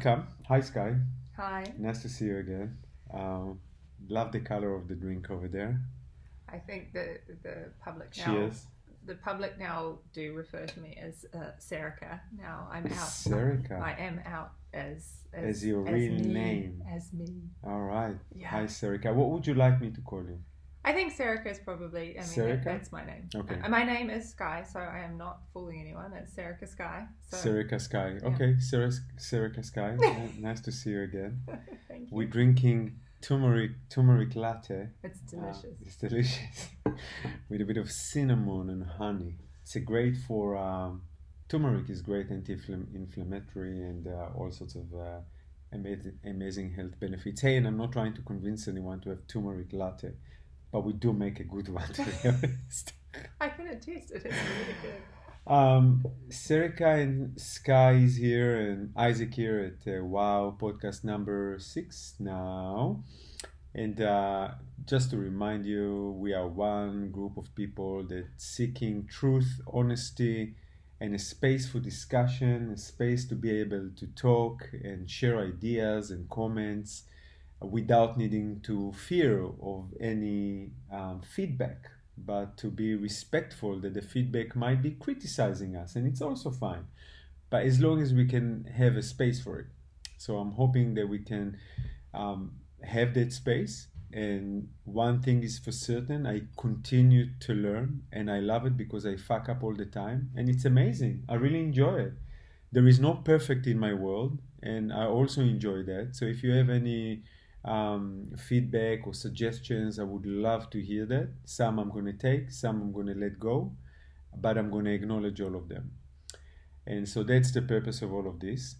Welcome. Hi, Skye. Hi. Nice to see you again. Love the color of the drink over there. I think the public now Cheers. the public now do refer to me as Serica. Now I'm out. Serica. I am out as Your real me, name. as me. All right. Yeah. Hi, Serica. What would you like me to call you? I think Serica is probably. Serica? That's my name. Okay. My name is Skye, so I am not fooling anyone. It's Serica Skye. So, Serica Skye. Okay, Serica Skye. Nice to see you again. Thank you. We're drinking turmeric latte. It's delicious. It's delicious with a bit of cinnamon and honey. It's a great for turmeric is great anti-inflammatory and all sorts of amazing health benefits. Hey, and I'm not trying to convince anyone to have turmeric latte, but we do make a good one, to be honest. I can attest it is really good. Serica and Skye is here and Isaac here at Wow podcast number 6 now. And just to remind you, we are one group of people that's seeking truth, honesty, and a space for discussion, a space to be able to talk and share ideas and comments without needing to fear of any feedback, but to be respectful that the feedback might be criticizing us, and it's also fine, but as long as we can have a space for it. So I'm hoping that we can have that space. And one thing is for certain, I continue to learn, and I love it because I fuck up all the time, and it's amazing. I really enjoy it. There is no perfect in my world, and I also enjoy that. So if you have any feedback or suggestions, I would love to hear that. Some I'm going to take, some I'm going to let go, but I'm going to acknowledge all of them. And so that's the purpose of all of this.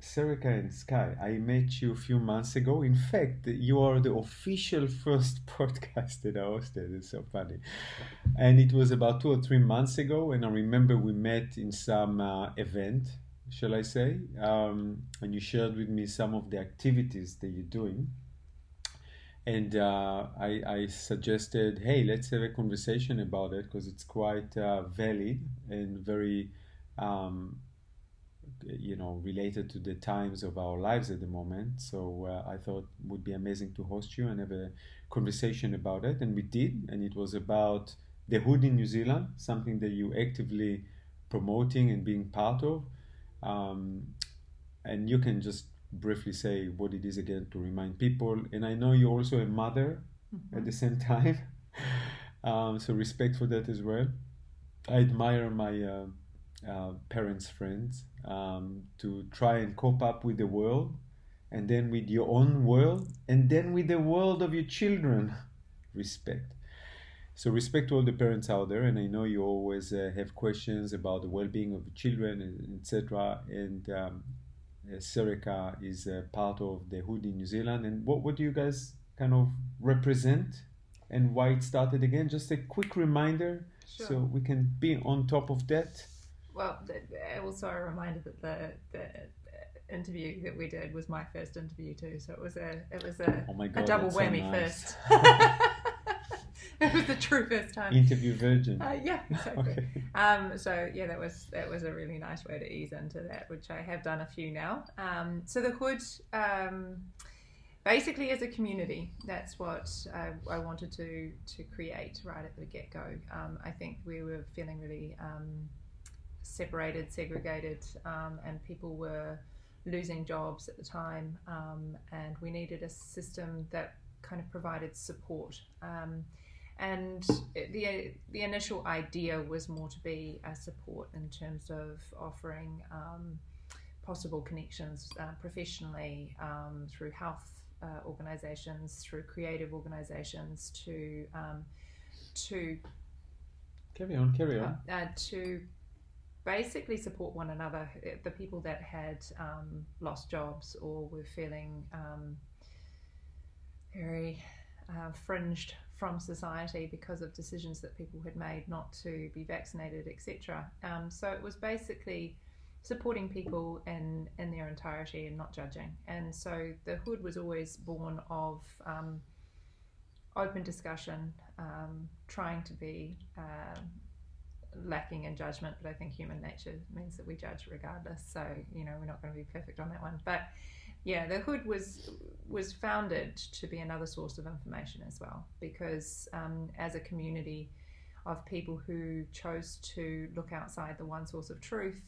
Serica and Skye, I met you a few months ago. In fact, you are the official first podcast that I hosted. It's so funny. And it was about 2 or 3 months ago, and I remember we met in some event, shall I say, and you shared with me some of the activities that you're doing. And I suggested, hey, let's have a conversation about it because it's quite valid and very, related to the times of our lives at the moment. So I thought it would be amazing to host you and have a conversation about it. And we did, and it was about the hood in New Zealand, something that you actively promoting and being part of. And you can just briefly say what it is again to remind people. And I know you're also a mother at the same time, so respect for that as well. I admire my parents' friends to try and cope up with the world, and then with your own world, and then with the world of your children. Respect. So respect to all the parents out there, and I know you always have questions about the well-being of the children, etc. And Serica is part of the Hood in New Zealand. And what do you guys kind of represent, and why it started again? Just a quick reminder, Sure. so we can be on top of that. Well, also a reminder that the interview that we did was my first interview too, so it was a Oh my God, a double that's so whammy nice. first. It was the true first time. Interview virgin. Yeah, exactly. Okay. So yeah, that was a really nice way to ease into that, which I have done a few now. So the Hood basically is a community. That's what I wanted to create right at the get-go. I think we were feeling really separated, segregated, and people were losing jobs at the time, and we needed a system that kind of provided support. And the initial idea was more to be a support in terms of offering possible connections professionally through health organisations, through creative organisations, to Carry on. to basically support one another. The people that had lost jobs or were feeling very fringed from society because of decisions that people had made not to be vaccinated, etc. So it was basically supporting people in their entirety and not judging. And so the Hood was always born of open discussion, trying to be lacking in judgment, but I think human nature means that we judge regardless. So, we're not going to be perfect on that one. But yeah, the Hood was founded to be another source of information as well, because as a community of people who chose to look outside the one source of truth,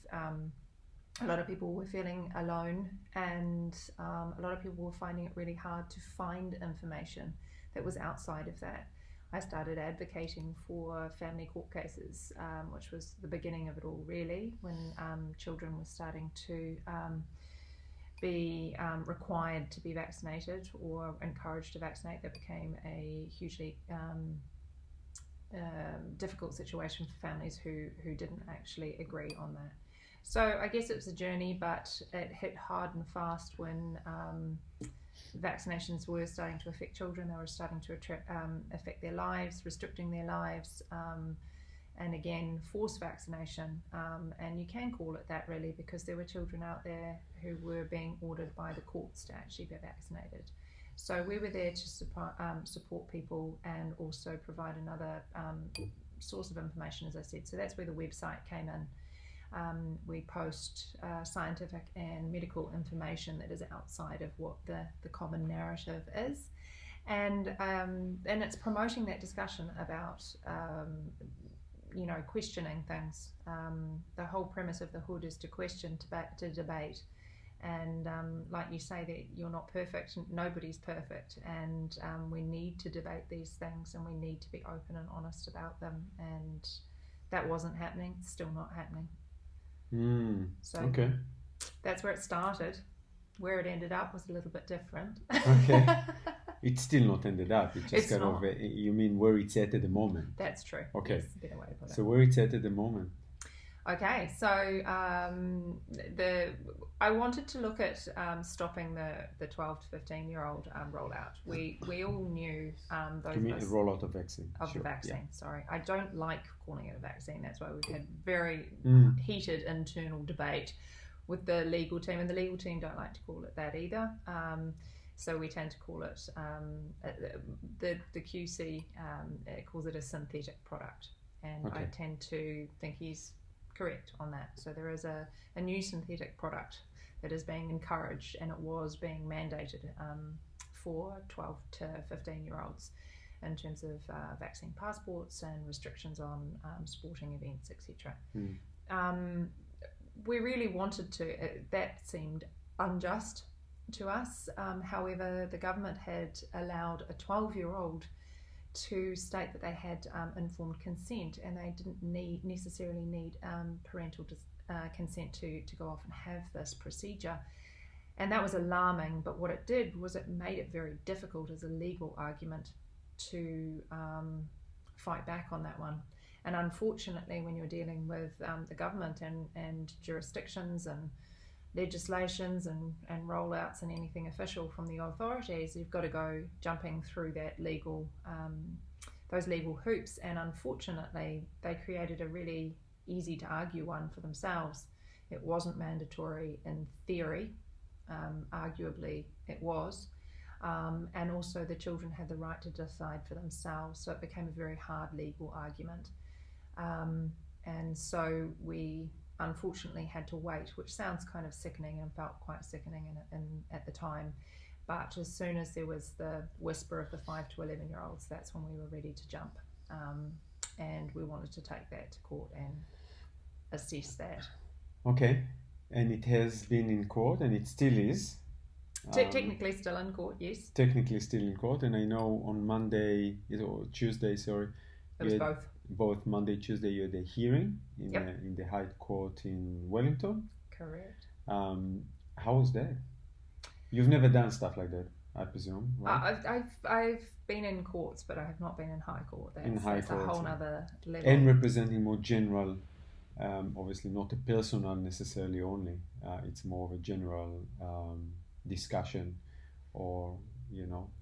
a lot of people were feeling alone, and a lot of people were finding it really hard to find information that was outside of that. I started advocating for family court cases, which was the beginning of it all, really, when children were starting to be required to be vaccinated or encouraged to vaccinate. That became a hugely difficult situation for families who didn't actually agree on that. So I guess it was a journey, but it hit hard and fast when vaccinations were starting to affect children. They were starting to affect their lives, restricting their lives, and again, forced vaccination. And you can call it that, really, because there were children out there who were being ordered by the courts to actually be vaccinated. So we were there to support people and also provide another source of information, as I said. So that's where the website came in. We post scientific and medical information that is outside of what the common narrative is, and it's promoting that discussion about questioning things. The whole premise of the Hood is to question, to debate, and like you say, that you're not perfect, nobody's perfect, and we need to debate these things, and we need to be open and honest about them, and that wasn't happening. It's still not happening. So okay, that's where it started. Where it ended up was a little bit different. Okay. It's still not ended up. It's just It's not. You mean where it's at the moment? That's true. Okay. That's a better way to put it. So where it's at the moment? Okay, so I wanted to look at stopping the 12 to 15-year-old rollout. We all knew those. You mean the rollout of vaccine? Of Sure. the vaccine, Yeah. Sorry. I don't like calling it a vaccine. That's why we've had very heated internal debate with the legal team, and the legal team don't like to call it that either. So we tend to call it, the QC calls it a synthetic product, and Okay. I tend to think he's correct on that. So there is a new synthetic product that is being encouraged, and it was being mandated for 12 to 15-year-olds in terms of vaccine passports and restrictions on sporting events, etc. We really wanted to, that seemed unjust to us. However, the government had allowed a 12-year-old to state that they had informed consent, and they didn't necessarily need parental consent to go off and have this procedure. And that was alarming, but what it did was it made it very difficult as a legal argument to fight back on that one. And unfortunately, when you're dealing with the government and jurisdictions and legislations and rollouts and anything official from the authorities, you've got to go jumping through that those legal hoops. And unfortunately, they created a really easy to argue one for themselves. It wasn't mandatory in theory. Arguably, it was. And also the children had the right to decide for themselves. So it became a very hard legal argument. And so we unfortunately had to wait, which sounds kind of sickening and felt quite sickening at the time. But as soon as there was the whisper of the 5 to 11-year-olds, that's when we were ready to jump. And we wanted to take that to court and assess that. Okay. And it has been in court, and it still is. Technically still in court, yes. Technically still in court, and I know on Monday, or Tuesday, sorry. It was both. Both Monday, Tuesday, you had a hearing in, Yep. In the High Court in Wellington. Correct. How was that? You've never done stuff like that, I presume, right? I've been in courts, but I have not been in High Court. That's a whole other level. And representing more general, obviously not a personal necessarily only. It's more of a general discussion, or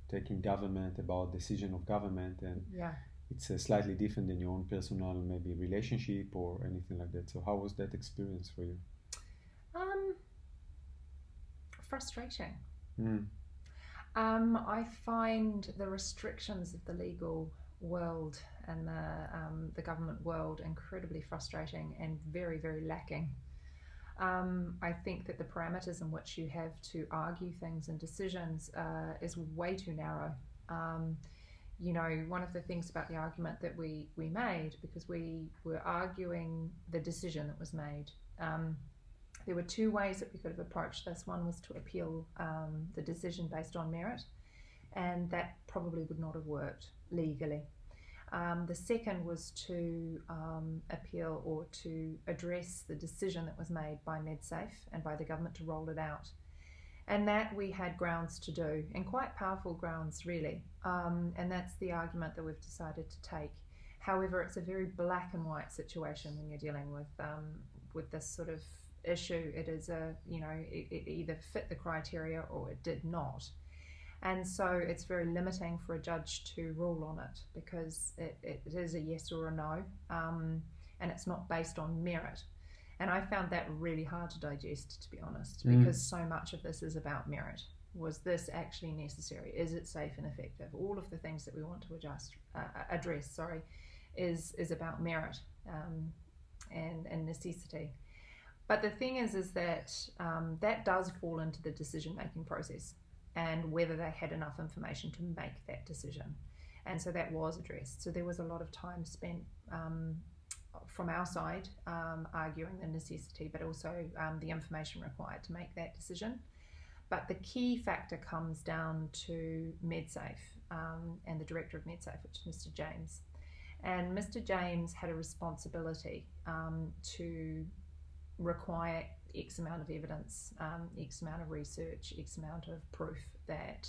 taking government about decision of government, and yeah. It's slightly different than your own personal maybe relationship or anything like that. So how was that experience for you? Frustrating. I find the restrictions of the legal world and the government world incredibly frustrating and very, very lacking. I think that the parameters in which you have to argue things and decisions is way too narrow. One of the things about the argument that we made, because we were arguing the decision that was made, there were two ways that we could have approached this. One was to appeal the decision based on merit, and that probably would not have worked legally. The second was to appeal or to address the decision that was made by MedSafe and by the government to roll it out. And that we had grounds to do, and quite powerful grounds, really. And that's the argument that we've decided to take. However, it's a very black and white situation when you're dealing with this sort of issue. It is it either fit the criteria or it did not. And so it's very limiting for a judge to rule on it, because it is a yes or a no, and it's not based on merit. And I found that really hard to digest, to be honest, because so much of this is about merit. Was this actually necessary? Is it safe and effective? All of the things that we want to address, is about merit and necessity. But the thing is that that does fall into the decision-making process, and whether they had enough information to make that decision. And so that was addressed. So there was a lot of time spent from our side arguing the necessity, but also the information required to make that decision. But the key factor comes down to MedSafe and the director of MedSafe, which is Mr. James. And Mr. James had a responsibility to require X amount of evidence, X amount of research, X amount of proof that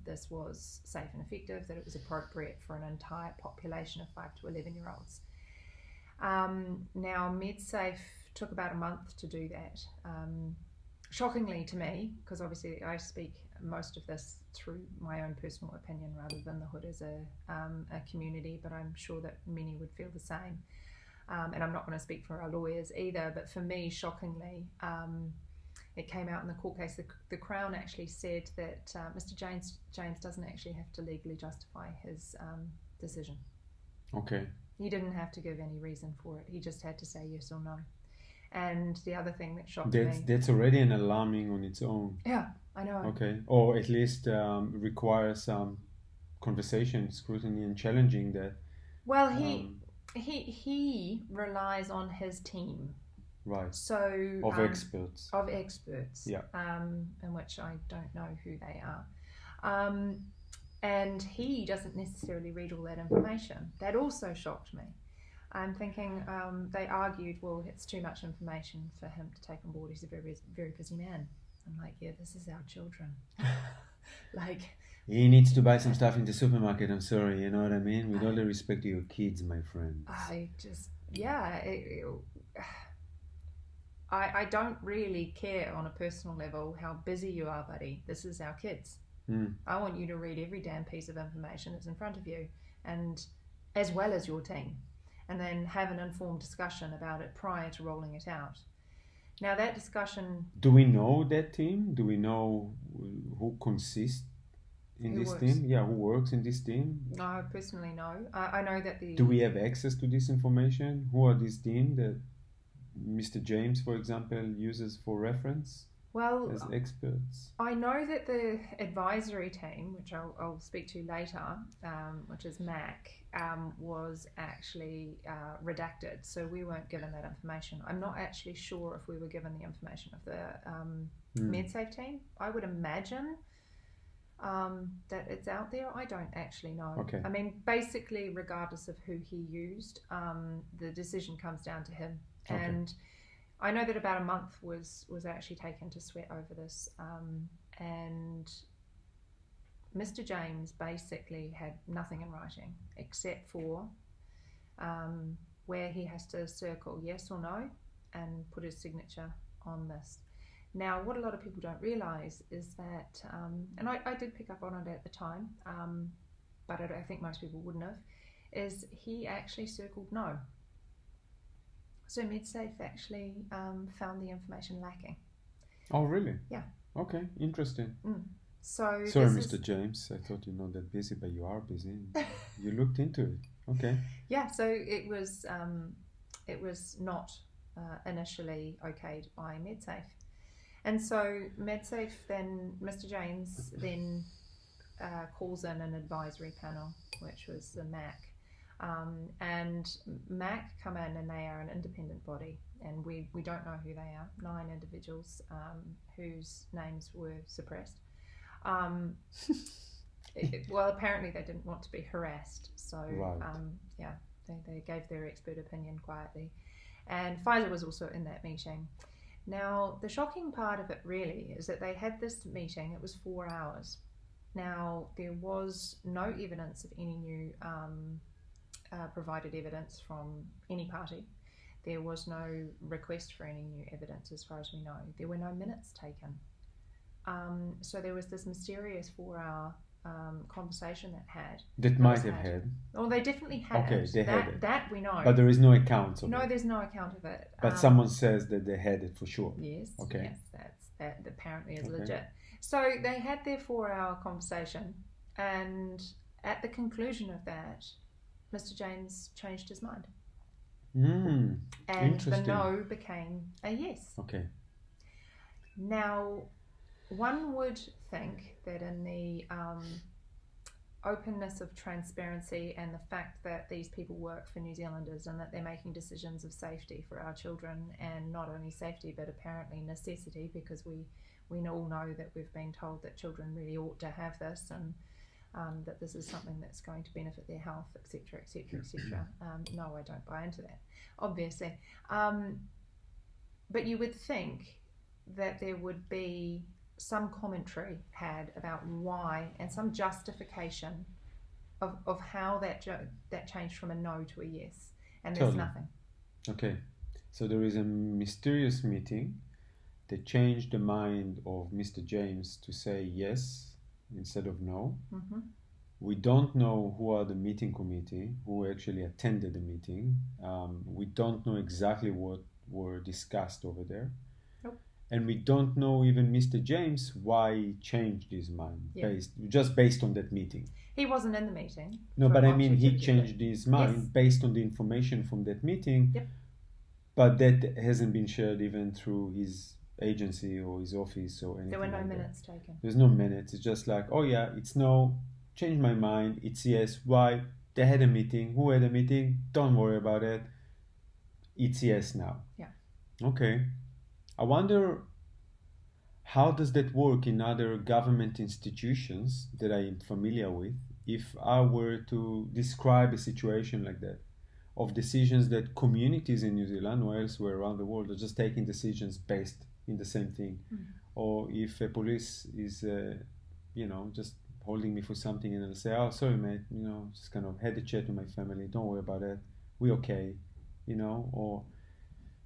this was safe and effective, that it was appropriate for an entire population of 5 to 11-year-olds. Now, MedSafe took about a month to do that. Shockingly to me, because obviously I speak most of this through my own personal opinion rather than the Hood as a community, but I'm sure that many would feel the same. And I'm not going to speak for our lawyers either, but for me, shockingly, it came out in the court case. The Crown actually said that Mr. James doesn't actually have to legally justify his decision. Okay. He didn't have to give any reason for it. He just had to say yes or no. And the other thing that shocked me... That's already an alarming on its own. Yeah, I know. Okay. Or at least requires some conversation, scrutiny, and challenging that. Well, he relies on his team. Right. So of experts. Of experts. Yeah. In which I don't know who they are. And he doesn't necessarily read all that information. That also shocked me. I'm thinking they argued, well, it's too much information for him to take on board. He's a very, very busy man. I'm like, yeah, this is our children. He needs to buy some stuff in the supermarket. I'm sorry, you know what I mean? With all the respect to your kids, my friend. I don't really care on a personal level how busy you are, buddy. This is our kids. I want you to read every damn piece of information that's in front of you, and as well as your team, and then have an informed discussion about it prior to rolling it out. Now that discussion... Do we know that team? Do we know who consists in this team? Yeah, who works in this team? No, personally, no. I know that the... Do we have access to this information? Who are this team that Mr. James, for example, uses for reference? Well, as experts, I know that the advisory team, which I'll speak to later, which is MAC, was actually redacted, so we weren't given that information. I'm not actually sure if we were given the information of the MedSafe team. I would imagine that it's out there. I don't actually know. Okay. I mean, basically, regardless of who he used, the decision comes down to him. Okay. And I know that about a month was actually taken to sweat over this, and Mr. James basically had nothing in writing except for where he has to circle yes or no and put his signature on this. Now, what a lot of people don't realise is that, and I did pick up on it at the time, but I think most people wouldn't have, is he actually circled no. So MedSafe actually found the information lacking. Oh, really? Yeah. Okay, interesting. So Sorry, Mr. James. I thought you're not that busy, but you are busy. You looked into it. Okay. Yeah, so it was not initially okayed by MedSafe. And so MedSafe then, Mr. James then calls in an advisory panel, which was the MAC. And MAC come in and they are an independent body, and we don't know who they are. 9 individuals whose names were suppressed. Well, apparently they didn't want to be harassed, so right. they gave their expert opinion quietly. And Pfizer was also in that meeting. Now, the shocking part of it really is that they had this meeting, it was 4 hours. Now, there was no evidence of any new provided evidence from any party. There was no request for any new evidence as far as we know. There were no minutes taken. So there was this mysterious 4-hour conversation that might have had. Oh, they definitely had. Okay, they had it. That we know. But there is no account of it. No, there's no account of it. But someone says that they had it for sure. Yes. Okay. Yes, that apparently is legit. So they had their 4-hour conversation, and at the conclusion of that, Mr. James changed his mind. And the no became a yes. Okay. Now, one would think that in the openness of transparency and the fact that these people work for New Zealanders and that they're making decisions of safety for our children, and not only safety but apparently necessity, because we all know that we've been told that children really ought to have this, and that this is something that's going to benefit their health, etc., etc., etc. No, I don't buy into that, obviously. But you would think that there would be some commentary had about why, and some justification of how that changed from a no to a yes, and there's nothing. Okay, so there is a mysterious meeting that changed the mind of Mr. James to say yes instead of no. Mm-hmm. We don't know who are the meeting committee who actually attended the meeting. We don't know exactly what were discussed over there. Nope. And we don't know even Mr. James why he changed his mind based on that meeting. He wasn't in the meeting. No, but I mean he changed his mind based on the information from that meeting. Yep. But that hasn't been shared even through his agency or his office or anything. There were no like minutes taken. There's no minutes. It's just like, oh yeah, it's no, change my mind, it's yes. Why? They had a meeting. Who had a meeting? Don't worry about it. It's yes now. Yeah. Okay. I wonder how does that work in other government institutions that I am familiar with, if I were to describe a situation like that, of decisions that communities in New Zealand or elsewhere around the world are just taking decisions based in the same thing. Or if a police is, just holding me for something and they'll say, oh, sorry, mate, just kind of had a chat with my family, don't worry about it, we're okay, or,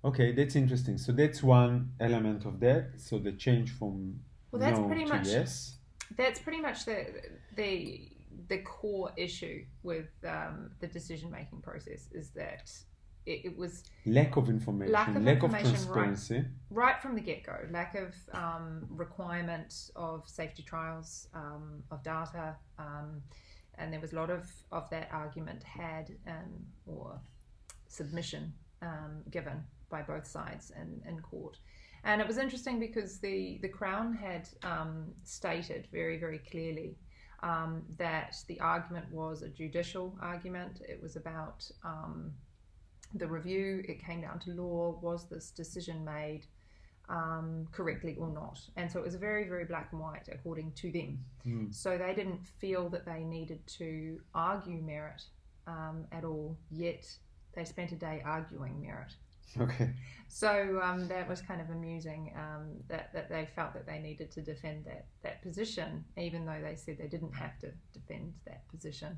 okay, that's interesting. So that's one element of that. So the change from that's no pretty to much, yes. That's pretty much the core issue with the decision-making process, is that it was lack of information, lack of transparency. Right from the get-go, lack of requirement of safety trials, of data, and there was a lot of that argument had or submission given by both sides in court. And it was interesting because the Crown had stated very, very clearly that the argument was a judicial argument. It was about the review. It came down to law. Was this decision made correctly or not? And so it was very, very black and white according to them. So they didn't feel that they needed to argue merit at all, yet they spent a day arguing merit. Okay. So that was kind of amusing, that they felt that they needed to defend that position, even though they said they didn't have to defend that position.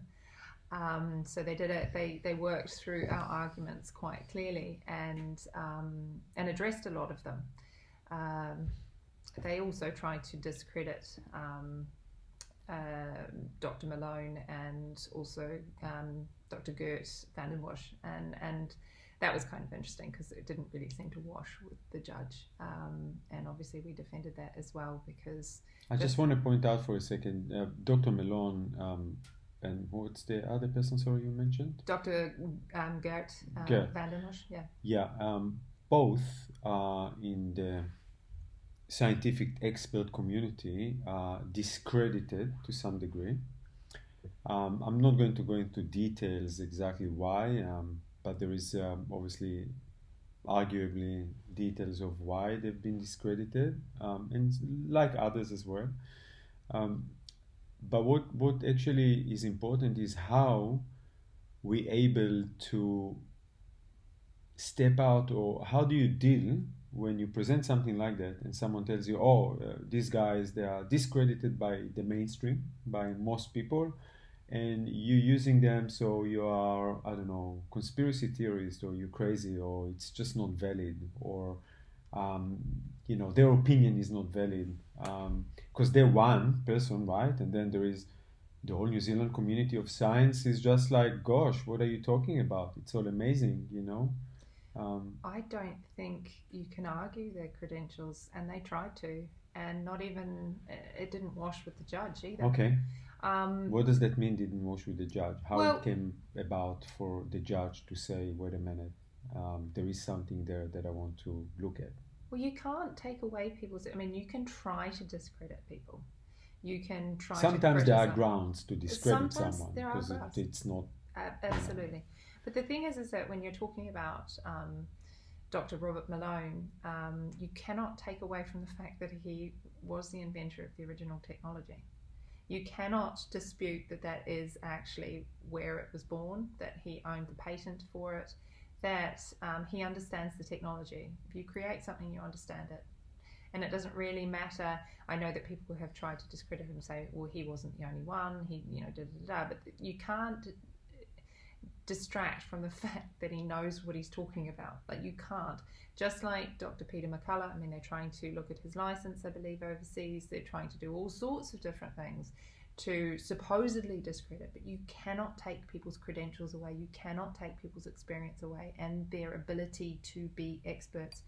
So they did it. They worked through our arguments quite clearly and addressed a lot of them. They also tried to discredit Dr. Malone and also Dr. Gert van den Bosch, and that was kind of interesting because it didn't really seem to wash with the judge. And obviously we defended that as well because... I just want to point out for a second, Dr. Malone, and what's the other person, sorry, you mentioned? Dr. Gert Gert. van den Bosch, yeah. Yeah, both are in the scientific expert community discredited to some degree. I'm not going to go into details exactly why, but there is obviously arguably details of why they've been discredited, and like others as well. But what actually is important is how we able to step out, or how do you deal when you present something like that and someone tells you, these guys, they are discredited by the mainstream, by most people, and you using them, so you are, I don't know, conspiracy theorist, or you're crazy, or it's just not valid, or their opinion is not valid, because they're one person, right? And then there is the whole New Zealand community of science is just like, gosh, what are you talking about? It's all amazing, I don't think you can argue their credentials, and they tried to, and not even, it didn't wash with the judge either. Okay. What does that mean, didn't wash with the judge? How Well, it came about for the judge to say, wait a minute, there is something there that I want to look at? Well, you can't take away people's... I mean, you can try to discredit people. You can try Sometimes to there are criticize. grounds to discredit Sometimes someone, there are because grounds. it's not... Absolutely. But the thing is that when you're talking about Dr. Robert Malone, you cannot take away from the fact that he was the inventor of the original technology. You cannot dispute that that is actually where it was born, that he owned the patent for it, that he understands the technology. If you create something, you understand it. And it doesn't really matter. I know that people have tried to discredit him and say, well, he wasn't the only one, but you can't distract from the fact that he knows what he's talking about. Like, you can't. Just like Dr. Peter McCullough, I mean, they're trying to look at his license, I believe, overseas. They're trying to do all sorts of different things to supposedly discredit, but you cannot take people's credentials away. You cannot take people's experience away and their ability to be experts.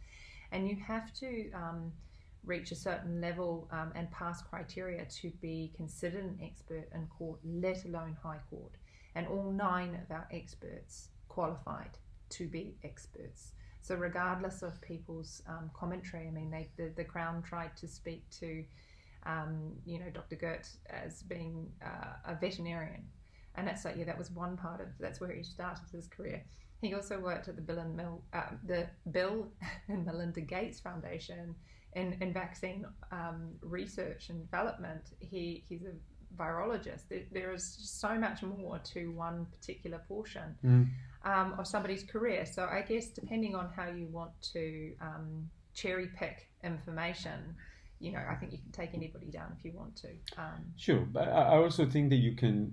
And you have to reach a certain level and pass criteria to be considered an expert in court, let alone High Court. And all 9 of our experts qualified to be experts. So regardless of people's commentary, I mean, the Crown tried to speak to, Dr. Gert as being a veterinarian. And that's like, that was one part of, that's where he started his career. He also worked at the Bill and Melinda Gates Foundation in vaccine research and development. He's a virologist. There is so much more to one particular portion of somebody's career. So I guess depending on how you want to cherry pick information, I think you can take anybody down if you want to. Sure, but I also think that you can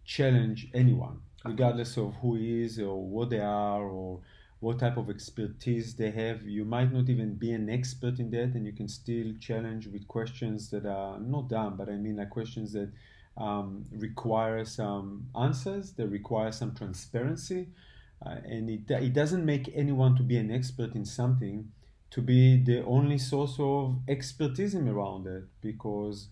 challenge anyone, regardless of who he is or what they are or what type of expertise they have. You might not even be an expert in that, and you can still challenge with questions that are not dumb, but I mean like questions that require some answers, that require some transparency, and it doesn't make anyone to be an expert in something to be the only source of expertise around it, because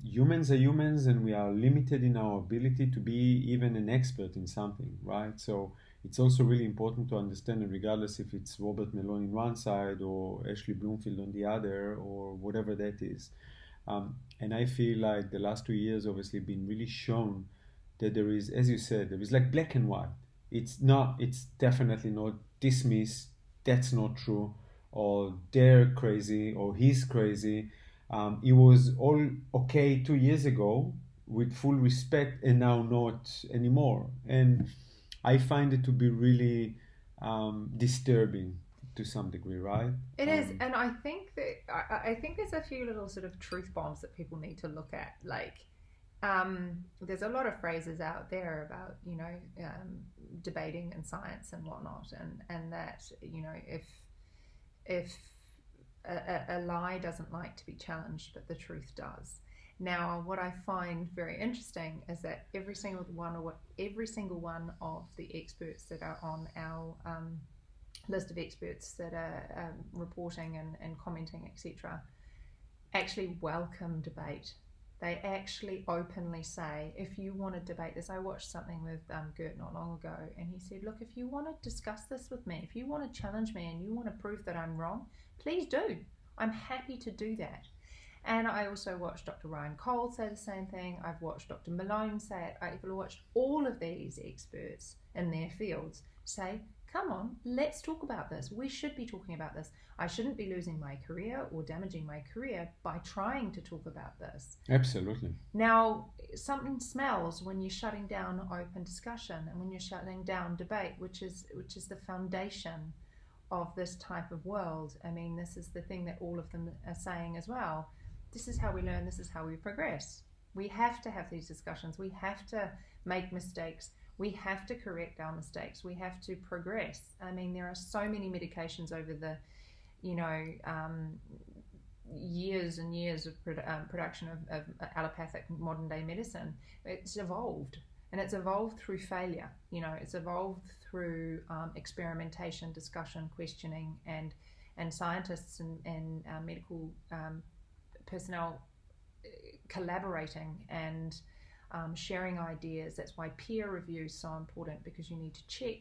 humans are humans and we are limited in our ability to be even an expert in something, right? So it's also really important to understand that regardless if it's Robert Malone on one side or Ashley Bloomfield on the other or whatever that is. And I feel like the last 2 years obviously been really shown that there is, as you said, there is like black and white. It's definitely not dismiss, that's not true, or they're crazy, or he's crazy. It was all okay 2 years ago with full respect, and now not anymore. And I find it to be really disturbing to some degree, right? It is, and I think there's a few little sort of truth bombs that people need to look at. Like, there's a lot of phrases out there about debating and science and whatnot, and that if a lie doesn't like to be challenged, but the truth does. Now, what I find very interesting is that every single one of the experts that are on our list of experts that are reporting and commenting, etc., actually welcome debate. They actually openly say, if you want to debate this, I watched something with Gert not long ago, and he said, look, if you want to discuss this with me, if you want to challenge me and you want to prove that I'm wrong, please do. I'm happy to do that. And I also watched Dr. Ryan Cole say the same thing. I've watched Dr. Malone say it. I've watched all of these experts in their fields say, come on, let's talk about this. We should be talking about this. I shouldn't be losing my career or damaging my career by trying to talk about this. Absolutely. Now, something smells when you're shutting down open discussion and when you're shutting down debate, which is the foundation of this type of world. I mean, this is the thing that all of them are saying as well. This is how we learn. This is how we progress. We have to have these discussions. We have to make mistakes. We have to correct our mistakes. We have to progress. I mean, there are so many medications over the, years and years of production of allopathic modern day medicine. It's evolved, and it's evolved through failure. It's evolved through experimentation, discussion, questioning, and scientists and medical personnel collaborating and sharing ideas. That's why peer review is so important, because you need to check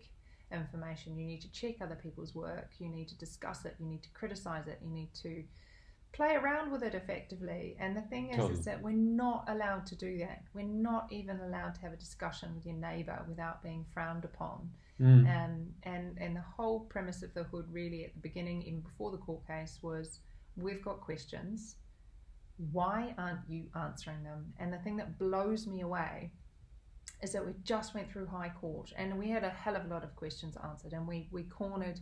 information, you need to check other people's work, you need to discuss it, you need to criticize it, you need to play around with it effectively. And the thing is that we're not allowed to do that. We're not even allowed to have a discussion with your neighbour without being frowned upon. And the whole premise of the Hood, really, at the beginning, even before the court case, was we've got questions. Why aren't you answering them? And the thing that blows me away is that we just went through High Court and we had a hell of a lot of questions answered, and we cornered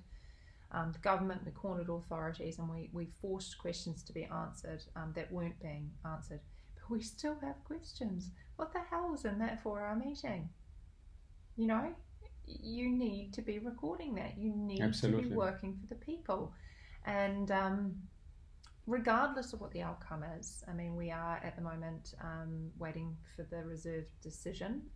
the government, we cornered authorities, and we forced questions to be answered that weren't being answered. But we still have questions. What the hell was in that 4-hour meeting? You need to be recording that. You need to be working for the people. And regardless of what the outcome is, I mean, we are at the moment waiting for the reserved decision,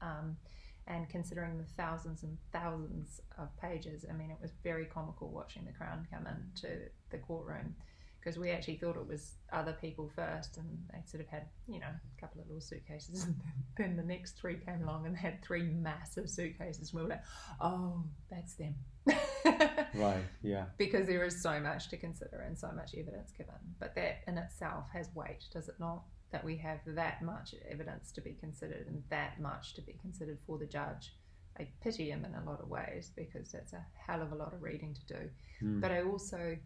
and considering the thousands and thousands of pages, I mean, it was very comical watching the Crown come into the courtroom, because we actually thought it was other people first, and they sort of had, a couple of little suitcases, and then the next three came along and they had three massive suitcases, and we were like, oh, that's them. Right, yeah. Because there is so much to consider and so much evidence given. But that in itself has weight, does it not? That we have that much evidence to be considered and that much to be considered for the judge. I pity him in a lot of ways, because that's a hell of a lot of reading to do. But I also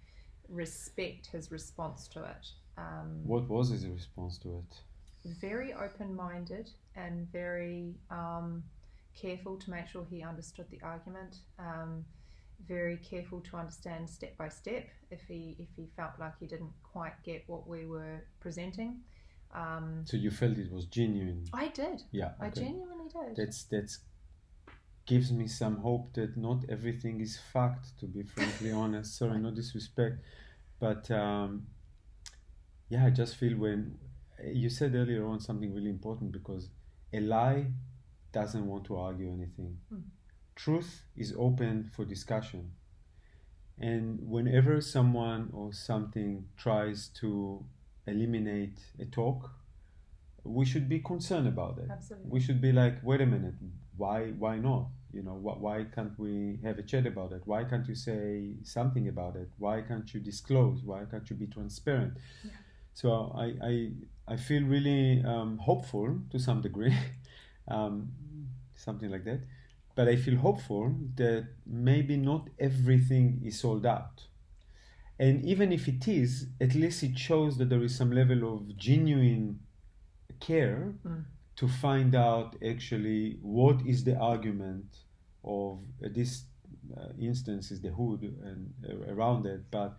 respect his response to it. What was his response to it? Very open-minded and very careful to make sure he understood the argument. Very careful to understand step by step if he felt like he didn't quite get what we were presenting. So you felt it was genuine? I did. Yeah, okay. I genuinely did. That's gives me some hope that not everything is fact, to be frankly honest. Sorry, no disrespect, but I just feel, when you said earlier on something really important, because a lie doesn't want to argue anything. Truth is open for discussion, and whenever someone or something tries to eliminate a talk, we should be concerned about it. Absolutely. We should be like, wait a minute, why not? Why can't we have a chat about it? Why can't you say something about it? Why can't you disclose? Why can't you be transparent? Yeah. So I feel really hopeful to some degree, something like that. But I feel hopeful that maybe not everything is sold out. And even if it is, at least it shows that there is some level of genuine care to find out actually what is the argument of this instance is the Hood and around it, but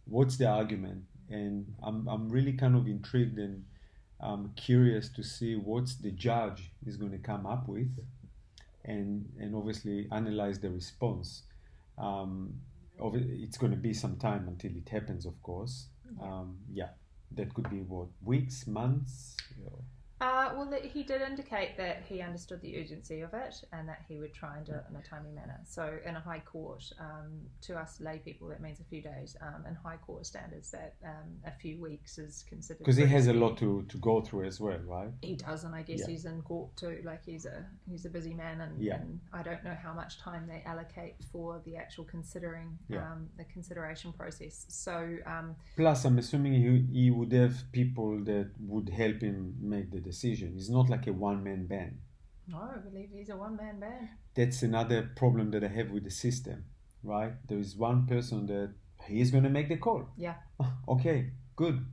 what's the argument? And I'm really kind of intrigued and curious to see what's the judge is going to come up with, and obviously analyze the response. It's going to be some time until it happens, of course. That could be what, weeks, months? Well, he did indicate that he understood the urgency of it and that he would try and do it in a timely manner. So in a high court, to us lay people, that means a few days. In high court standards, that a few weeks is considered. Because he has a lot to go through as well, right? He does, and I guess he's in court too. Like he's a busy man, and I don't know how much time they allocate for the actual the consideration process. So plus, I'm assuming he would have people that would help him make the decision. It's not like a one-man band. No, I believe he's a one-man band. That's another problem that I have with the system, right? There is one person that he is going to make the call. Yeah. Okay, good.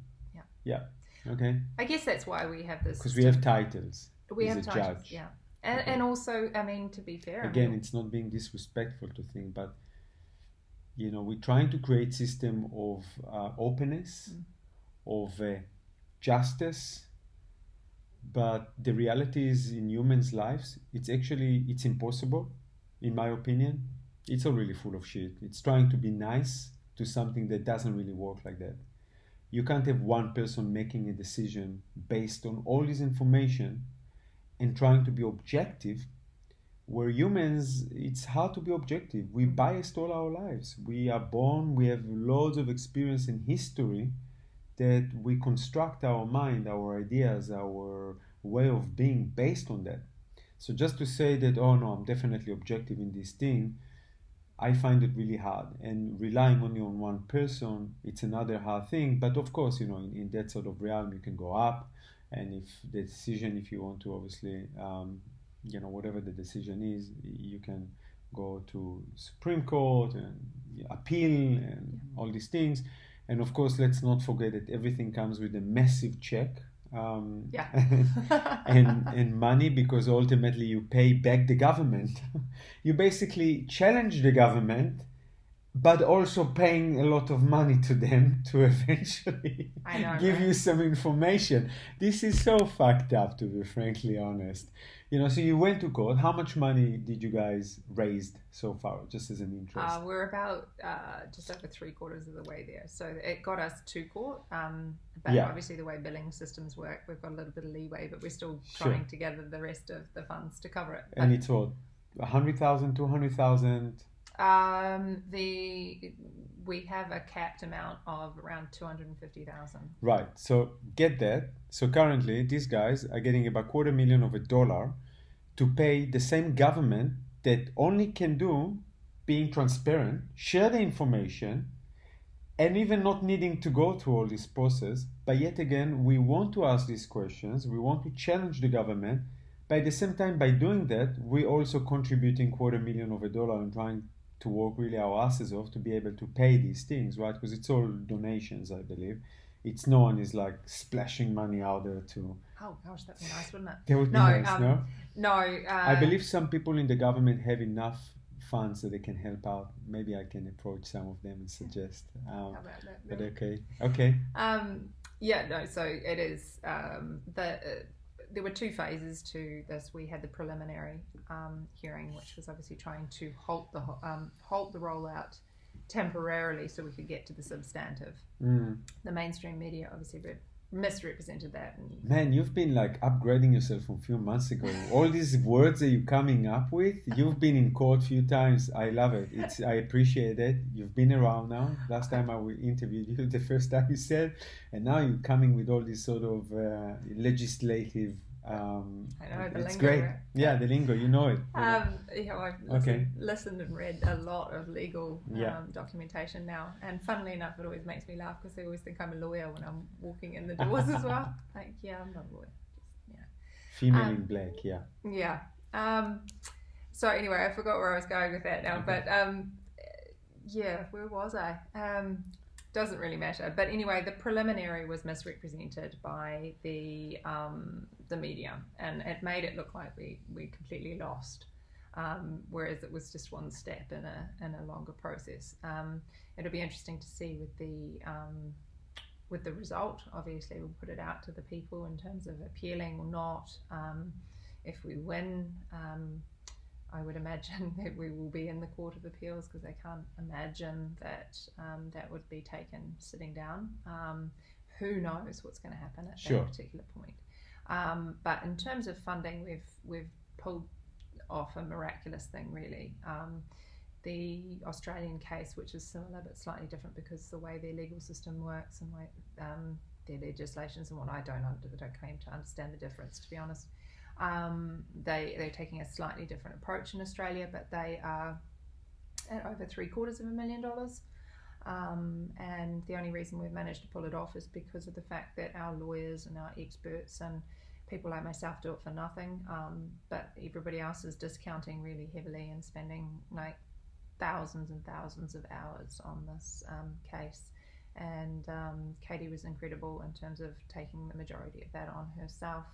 Yeah. Okay. I guess that's why we have this. Because we have titles. We have titles, judge. yeah. And also, I mean, to be fair. Again, it's not being disrespectful to think, but, we're trying to create system of openness, of justice. But the reality is, in humans' lives, it's impossible, in my opinion. It's all really full of shit. It's trying to be nice to something that doesn't really work like that. You can't have one person making a decision based on all this information and trying to be objective. Where humans, it's hard to be objective. We biased all our lives. We are born, we have loads of experience in history that we construct our mind, our ideas, our way of being based on that. So just to say that, oh no, I'm definitely objective in this thing, I find it really hard. And relying only on one person, it's another hard thing. But of course, in that sort of realm, you can go up. And if the decision, if you want to obviously, whatever the decision is, you can go to Supreme Court and appeal and all these things. And of course, let's not forget that everything comes with a massive check and money, because ultimately you pay back the government. You basically challenge the government, but also paying a lot of money to them to eventually give you some information. This is so fucked up, to be frankly honest. So you went to court. How much money did you guys raise so far, just as an interest? We're about just over 3/4 of the way there. So it got us to court. But obviously the way billing systems work, we've got a little bit of leeway, but we're still trying to gather the rest of the funds to cover it. And it's what, 100,000, 200,000? We have a capped amount of around 250,000. Right. So get that. So currently these guys are getting about $250,000 to pay the same government that only can do being transparent, share the information, and even not needing to go through all this process. But yet again, we want to ask these questions. We want to challenge the government. But at the same time, by doing that, we're also contributing $250,000 and trying to work really our asses off to be able to pay these things, right? Because it's all donations, I believe. It's no one is like splashing money out there to. Oh gosh, that'd be nice, wouldn't it? That would be nice, no? No. I believe some people in the government have enough funds that they can help out. Maybe I can approach some of them and suggest. How about that? But okay. So it is there were two phases to this. We had the preliminary hearing, which was obviously trying to halt the rollout temporarily so we could get to the substantive. The mainstream media obviously misrepresented that. Man, you've been like upgrading yourself from a few months ago. All these words that you're coming up with, you've been in court a few times. I love it. I appreciate it. You've been around now. Last time I interviewed you, the first time you said, and now you're coming with all this sort of legislative. I know the it's lingo. great. Right? Yeah, the lingo, you know it. I've listened and read a lot of legal documentation now, and funnily enough, it always makes me laugh because they always think I'm a lawyer when I'm walking in the doors as well. Like, I'm not a lawyer. Female in black, So anyway, I forgot where I was going with that now, but where was I? Doesn't really matter. But anyway, the preliminary was misrepresented by the media, and it made it look like we completely lost, whereas it was just one step in a longer process. It'll be interesting to see with the result. Obviously, we'll put it out to the people in terms of appealing or not. If we win, I would imagine that we will be in the Court of Appeals, because I can't imagine that that would be taken sitting down. who knows what's going to happen at Sure. that particular point. But in terms of funding, we've pulled off a miraculous thing, really. The Australian case, which is similar but slightly different because the way their legal system works and their legislations and what I don't claim to understand the difference, to be honest. They're taking a slightly different approach in Australia, but they are at over $750,000. And the only reason we've managed to pull it off is because of the fact that our lawyers and our experts and people like myself do it for nothing, but everybody else is discounting really heavily and spending like thousands and thousands of hours on this case. And Katie was incredible in terms of taking the majority of that on herself.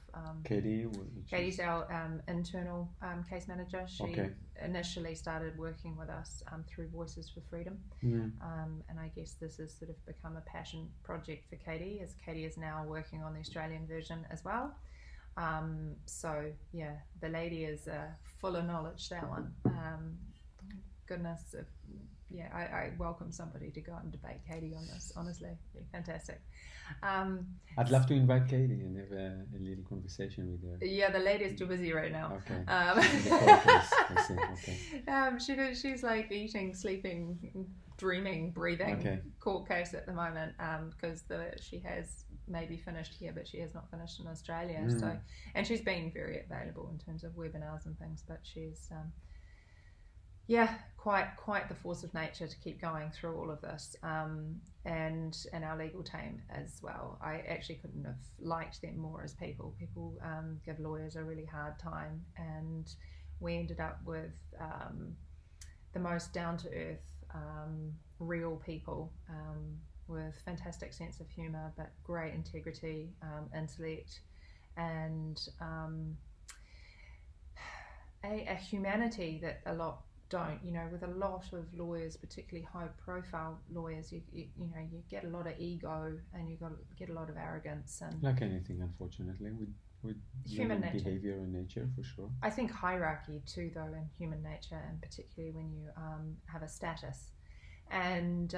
Katie's our internal case manager. She initially started working with us through Voices for Freedom. And I guess this has sort of become a passion project for Katie, as Katie is now working on the Australian version as well. So yeah, the lady is full of knowledge, that one. Goodness, I welcome somebody to go out and debate Katie on this, honestly. Fantastic. I'd love to invite Katie and have a little conversation with her. Yeah, the lady's too busy right now. Okay. She's like eating, sleeping, dreaming, breathing court case at the moment, because she has maybe finished here, but she has not finished in Australia. So, and she's been very available in terms of webinars and things, but she's quite the force of nature to keep going through all of this, and our legal team as well. I actually couldn't have liked them more as people. People give lawyers a really hard time, and we ended up with the most down-to-earth, real people with fantastic sense of humour, but great integrity, intellect, and a humanity that a lot don't. With a lot of lawyers, particularly high-profile lawyers, you get a lot of ego and you get a lot of arrogance, and like anything, unfortunately, with human behavior and nature, for sure. I think hierarchy too, though, in human nature, and particularly when you have a status. And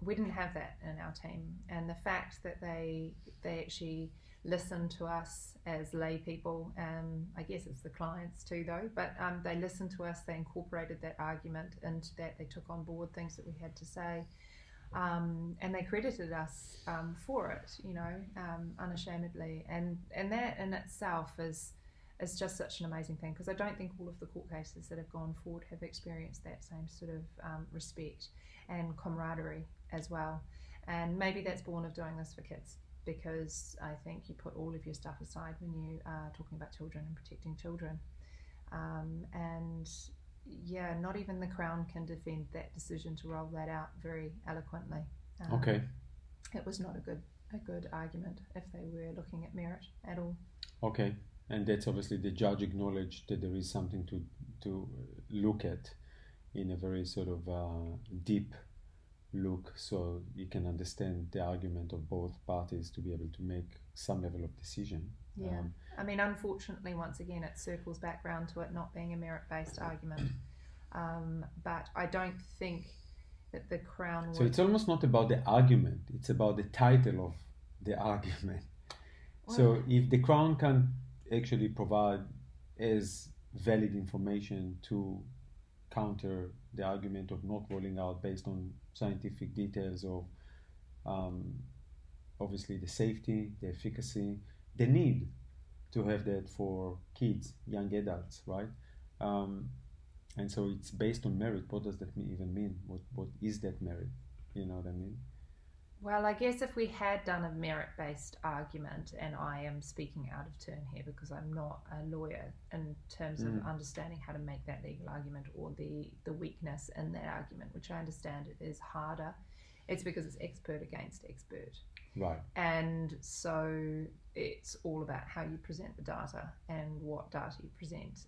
we didn't have that in our team, and the fact that they actually listen to us as lay people, I guess it's the clients too though, but they listened to us, they incorporated that argument into that, they took on board things that we had to say, and they credited us for it, unashamedly, and that in itself is just such an amazing thing, because I don't think all of the court cases that have gone forward have experienced that same sort of respect and camaraderie as well. And maybe that's born of doing this for kids, because I think you put all of your stuff aside when you are talking about children and protecting children. And yeah, not even the Crown can defend that decision to roll that out very eloquently. It was not a good argument if they were looking at merit at all. Okay, and that's obviously the judge acknowledged that there is something to look at in a very sort of deep look, so you can understand the argument of both parties to be able to make some level of decision. Yeah, I mean, unfortunately, once again, it circles back round to it not being a merit-based argument. But I don't think that the Crown would... So it's almost not about the argument, it's about the title of the argument. Well, so if the Crown can actually provide as valid information to counter the argument of not rolling out based on scientific details of obviously the safety, the efficacy, the need to have that for kids, young adults, right? And so it's based on merit. What does that even mean? What is that merit? You know what I mean? Well, I guess if we had done a merit-based argument, and I am speaking out of turn here because I'm not a lawyer in terms of understanding how to make that legal argument or the weakness in that argument, which I understand it is harder. It's because it's expert against expert. Right. And so it's all about how you present the data and what data you present.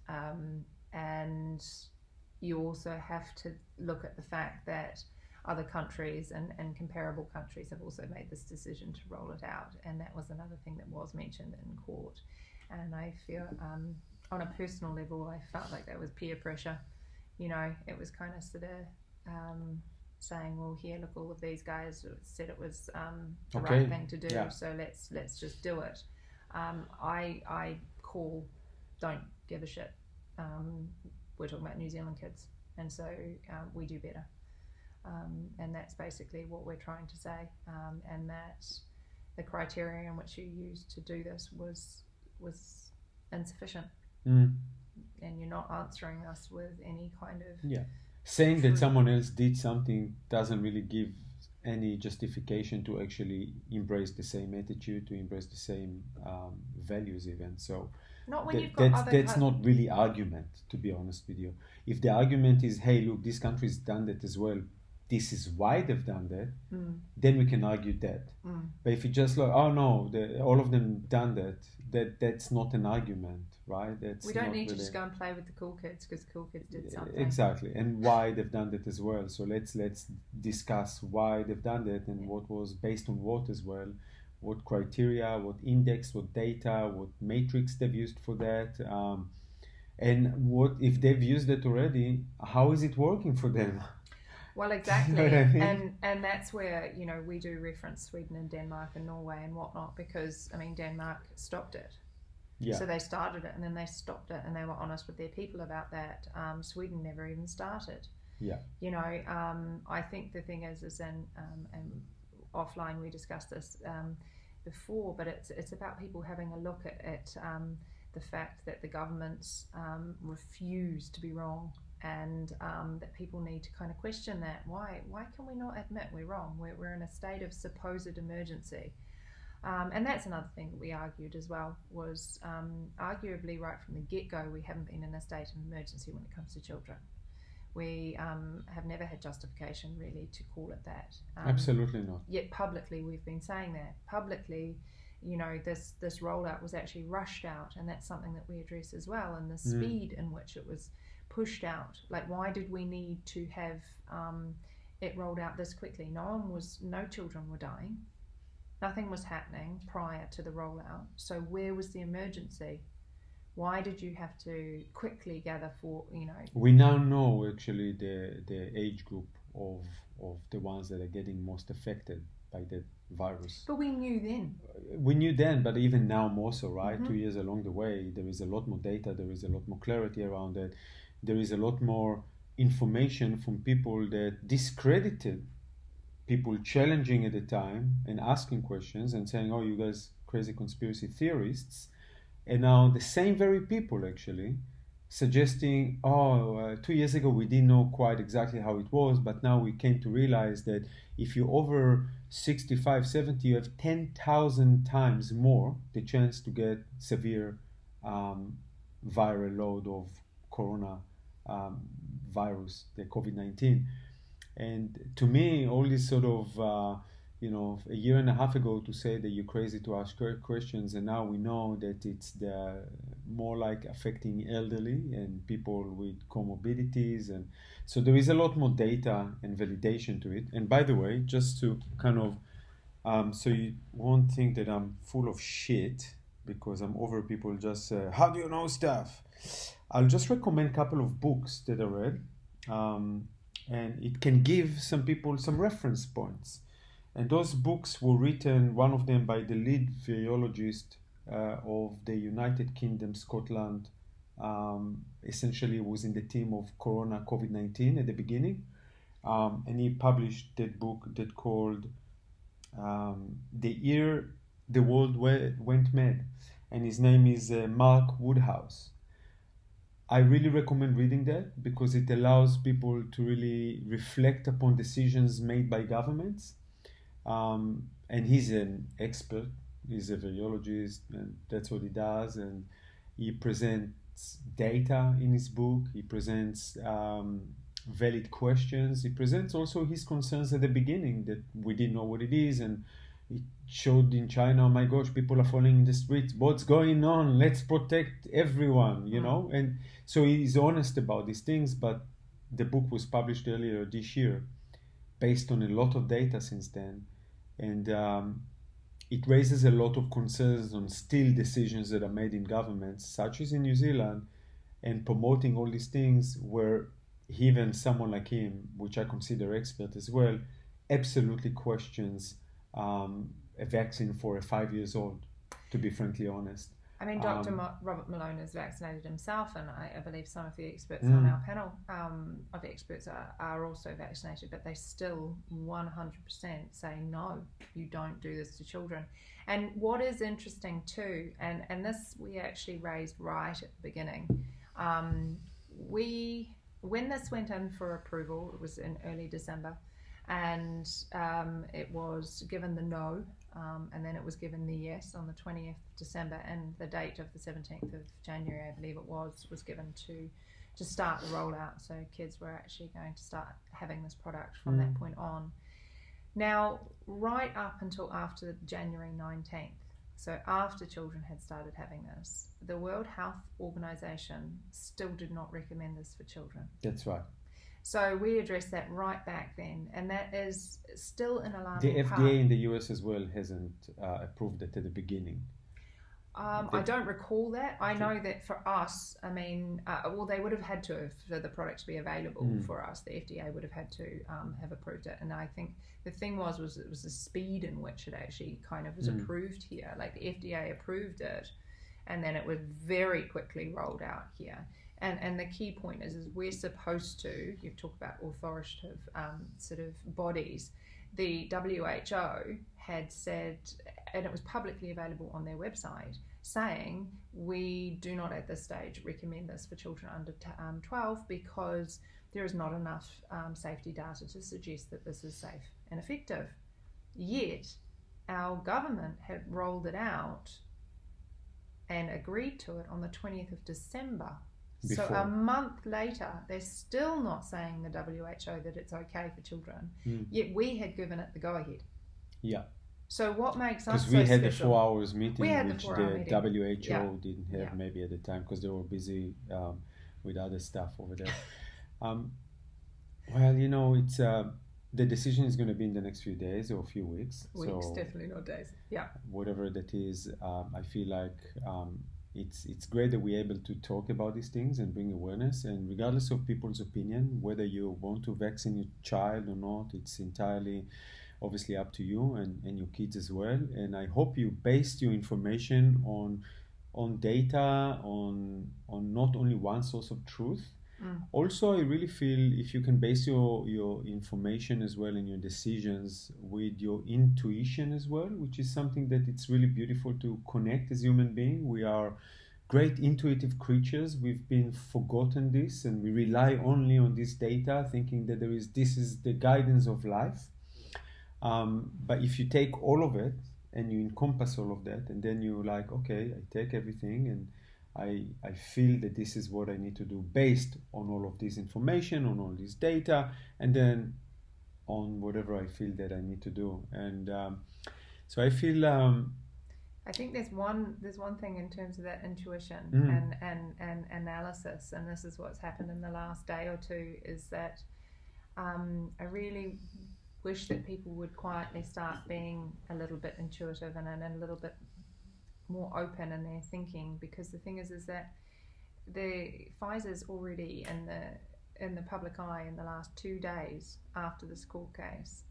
And you also have to look at the fact that other countries and comparable countries have also made this decision to roll it out, and that was another thing that was mentioned in court. And I feel on a personal level I felt like that was peer pressure. It was kind of sort of saying, well, here, look, all of these guys said it was the Okay. right thing to do, Yeah. so let's just do it. I call, don't give a shit. We're talking about New Zealand kids, and so we do better. And that's basically what we're trying to say, and that the criteria in which you used to do this was insufficient, and you're not answering us with any kind of saying that someone else did something doesn't really give any justification to actually embrace the same attitude, to embrace the same values even. So not when you've got that's not really argument, to be honest with you. If the argument is, hey, look, this country's done that as well, this is why they've done that, then we can argue that. But if you just like, oh no, all of them done that's not an argument, right? We don't need to just go and play with the cool kids because the cool kids did something. Exactly, and why they've done that as well. So let's discuss why they've done that and what was based on what as well, what criteria, what index, what data, what matrix they've used for that, and what if they've used it already, how is it working for them? Well, exactly, You know what I mean? and that's where we do reference Sweden and Denmark and Norway and whatnot, because I mean Denmark stopped it. Yeah. So they started it and then they stopped it, and they were honest with their people about that. Sweden never even started. Yeah. I think the thing is, and offline we discussed this before, but it's about people having a look at the fact that the governments refuse to be wrong, and that people need to kind of question that. Why can we not admit we're wrong? We're in a state of supposed emergency. And that's another thing that we argued as well, was arguably right from the get-go we haven't been in a state of emergency when it comes to children. We have never had justification really to call it that. Absolutely not. Yet publicly we've been saying that. Publicly, this rollout was actually rushed out, and that's something that we address as well, and the speed in which it was pushed out. Like, why did we need to have it rolled out this quickly? No children were dying. Nothing was happening prior to the rollout. So where was the emergency? Why did you have to quickly gather for, We now know actually the age group of the ones that are getting most affected by the virus. But we knew then. We knew then, but even now more so, right? 2 years along the way, there is a lot more data, there is a lot more clarity around it. There is a lot more information from people that discredited people challenging at the time and asking questions and saying, oh, you guys crazy conspiracy theorists. And now the same very people actually suggesting, 2 years ago we didn't know quite exactly how it was, but now we came to realize that if you're over 65, 70, you have 10,000 times more the chance to get severe viral load of corona virus, the COVID-19. And to me, all this sort of, a year and a half ago to say that you're crazy to ask questions, and now we know that it's more like affecting elderly and people with comorbidities. And so there is a lot more data and validation to it. And by the way, just to kind of, so you won't think that I'm full of shit because I'm over people just how do you know stuff? I'll just recommend a couple of books that I read. And it can give some people some reference points. And those books were written, one of them by the lead virologist of the United Kingdom, Scotland, essentially was in the team of Corona COVID-19 at the beginning. And he published that book that called The Year the World Went Mad. And his name is Mark Woodhouse. I really recommend reading that because it allows people to really reflect upon decisions made by governments. And he's an expert, he's a virologist, and that's what he does. And he presents data in his book, he presents valid questions, he presents also his concerns at the beginning that we didn't know what it is, and it showed in China, oh my gosh, people are falling in the streets, what's going on, let's protect everyone, know. And so he's honest about these things. But the book was published earlier this year based on a lot of data since then, and it raises a lot of concerns on still decisions that are made in governments such as in New Zealand, and promoting all these things where even someone like him, which I consider expert as well, absolutely questions a vaccine for a 5 years old, to be frankly honest. I mean, Dr. Robert Malone is vaccinated himself, and I believe some of the experts on our panel of experts are also vaccinated, but they still 100% say, no, you don't do this to children. And what is interesting too, and this we actually raised right at the beginning, when this went in for approval, it was in early December, and it was given the no, and then it was given the yes on the 20th December, and the date of the 17th of January, I believe it was given to start the rollout. So kids were actually going to start having this product from that point on. Now, right up until after January 19th, so after children had started having this, the World Health Organization still did not recommend this for children. That's right. So we addressed that right back then, and that is still an alarming The FDA part. in the US as well hasn't approved it at the beginning. I don't recall that. I know that for us, I mean, well, they would have had to have, for the product to be available for us, the FDA would have had to have approved it. And I think the thing was it was the speed in which it actually kind of was approved here. Like the FDA approved it, and then it was very quickly rolled out here. And the key point is we're supposed to, you talk about authoritative sort of bodies, the WHO had said, and it was publicly available on their website, saying we do not at this stage recommend this for children under 12 because there is not enough safety data to suggest that this is safe and effective. Yet our government had rolled it out and agreed to it on the 20th of December. Before. So a month later, they're still not saying, the WHO, that it's okay for children. Yet we had given it the go-ahead. Yeah. So what makes us so because we had special? the 4 hours meeting, which the the WHO Yeah. didn't have maybe at the time because they were busy with other stuff over there. Well, you know, it's the decision is going to be in the next few days or a few weeks. Weeks, so definitely not days. Yeah. whatever that is, I feel like it's great that we're able to talk about these things and bring awareness. And regardless of people's opinion, whether you want to vaccinate your child or not, it's entirely obviously up to you and your kids as well. And I hope you based your information on data, on not only one source of truth. Also, I really feel if you can base your information as well and your decisions with your intuition as well, which is something that it's really beautiful to connect as human beings. We are great intuitive creatures. We've been forgotten this, and we rely only on this data, thinking that this is the guidance of life. But if you take all of it and you encompass all of that, and then you're like, okay, I take everything and I feel that this is what I need to do based on all of this information, on all this data, and then on whatever I feel that I need to do. And so I feel... I think there's one thing in terms of that intuition and analysis, and this is what's happened in the last day or two, is that I really wish that people would quietly start being a little bit intuitive and a little bit more open in their thinking, because the thing is that the Pfizer's already in the public eye in the last 2 days after this court case,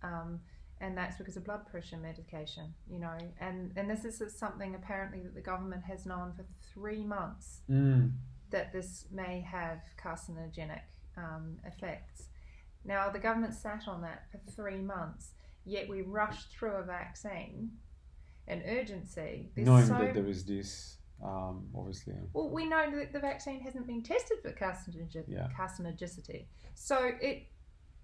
and that's because of blood pressure medication, you know, and this is something apparently that the government has known for 3 months that this may have carcinogenic effects. Now the government sat on that for 3 months, yet we rushed through a vaccine and urgency. Knowing that there is this, obviously. Well, we know that the vaccine hasn't been tested for carcinogenicity. So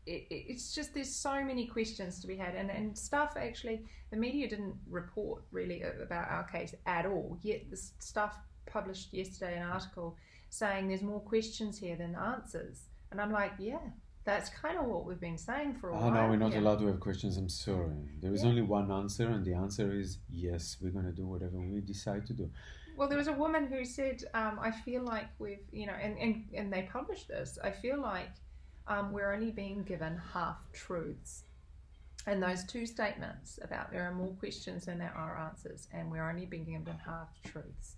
it's just, there's so many questions to be had. And stuff, actually, the media didn't report really about our case at all. Yet the stuff published yesterday, an article saying there's more questions here than answers. And I'm like, yeah. That's kind of what we've been saying for a while. No, we're not allowed to have questions. I'm sorry. There is only one answer, and the answer is yes, we're going to do whatever we decide to do. Well, there was a woman who said, I feel like we've, you know, and they published this, I feel like we're only being given half-truths. And those 2 statements about there are more questions than there are answers, and we're only being given half-truths.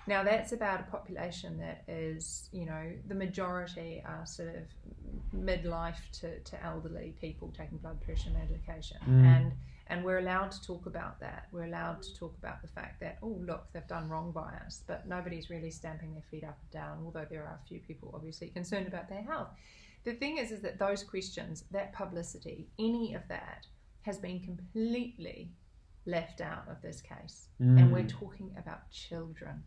Now that's about a population that is, the majority are sort of midlife to elderly people taking blood pressure medication, and we're allowed to talk about that. We're allowed to talk about the fact that, oh look, they've done wrong by us, but nobody's really stamping their feet up and down, although there are a few people obviously concerned about their health. The thing is that those questions, that publicity, any of that has been completely left out of this case, and we're talking about children.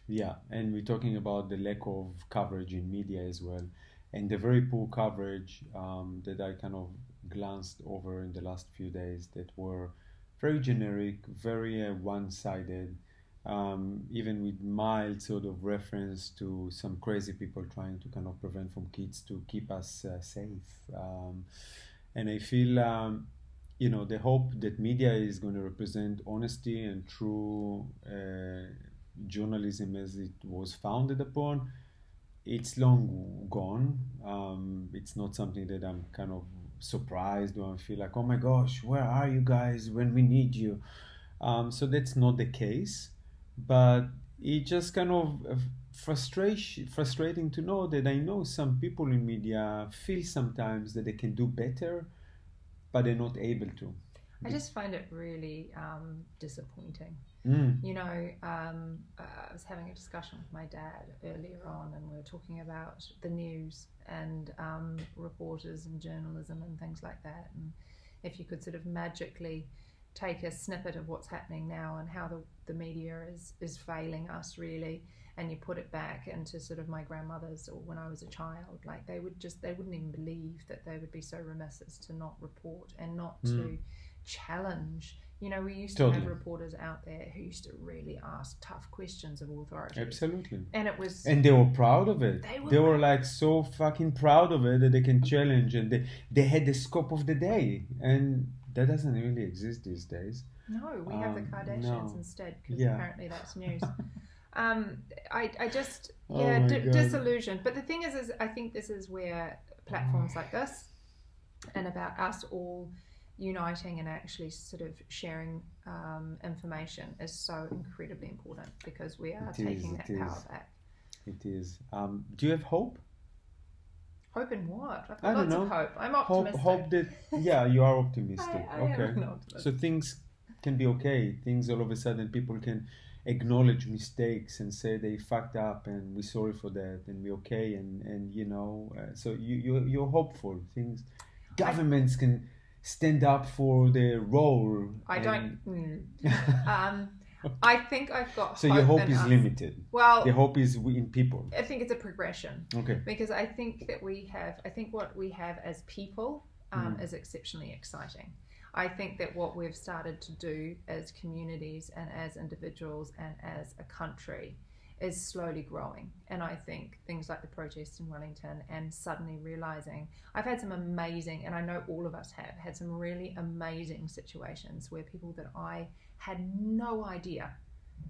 Yeah, and we're talking about the lack of coverage in media as well, and the very poor coverage that I kind of glanced over in the last few days that were very generic, very one-sided, even with mild sort of reference to some crazy people trying to kind of prevent from kids to keep us safe. And I feel, the hope that media is going to represent honesty and true journalism as it was founded upon, it's long gone. It's not something that I'm kind of surprised or I feel like, oh my gosh, where are you guys when we need you? So that's not the case, but it just kind of frustrating to know that I know some people in media feel sometimes that they can do better, but they're not able to. I just find it really disappointing. I was having a discussion with my dad earlier on, and we were talking about the news and reporters and journalism and things like that, and if you could sort of magically take a snippet of what's happening now and how the media is failing us really, and you put it back into sort of my grandmother's or when I was a child, like they wouldn't even believe that they would be so remiss as to not report and not to challenge. We used to have reporters out there who used to really ask tough questions of authorities. Absolutely. And they were proud of it. They were like so fucking proud of it that they can challenge, and they had the scope of the day, and that doesn't really exist these days. No, we have the Kardashians instead, because apparently that's news. I just disillusioned. But the thing is I think this is where platforms like this and about us all uniting and actually sort of sharing information is so incredibly important, because we are taking that power back. It is. Do you have hope? Hope in what? I've got lots of hope. I'm optimistic. Hope that, you are optimistic. I okay. am an optimist. So things can be okay. Things all of a sudden people can acknowledge mistakes and say they fucked up and we're sorry for that and we're okay and so you're hopeful. Things, governments can stand up for their role. I think I've got so your hope is limited. Well, the hope is in people. I think it's a progression. Okay. Because I think what we have as people is exceptionally exciting. I think that what we've started to do as communities and as individuals and as a country is slowly growing. And I think things like the protests in Wellington and suddenly realizing, I've had some amazing, and I know all of us have had some really amazing situations where people that I had no idea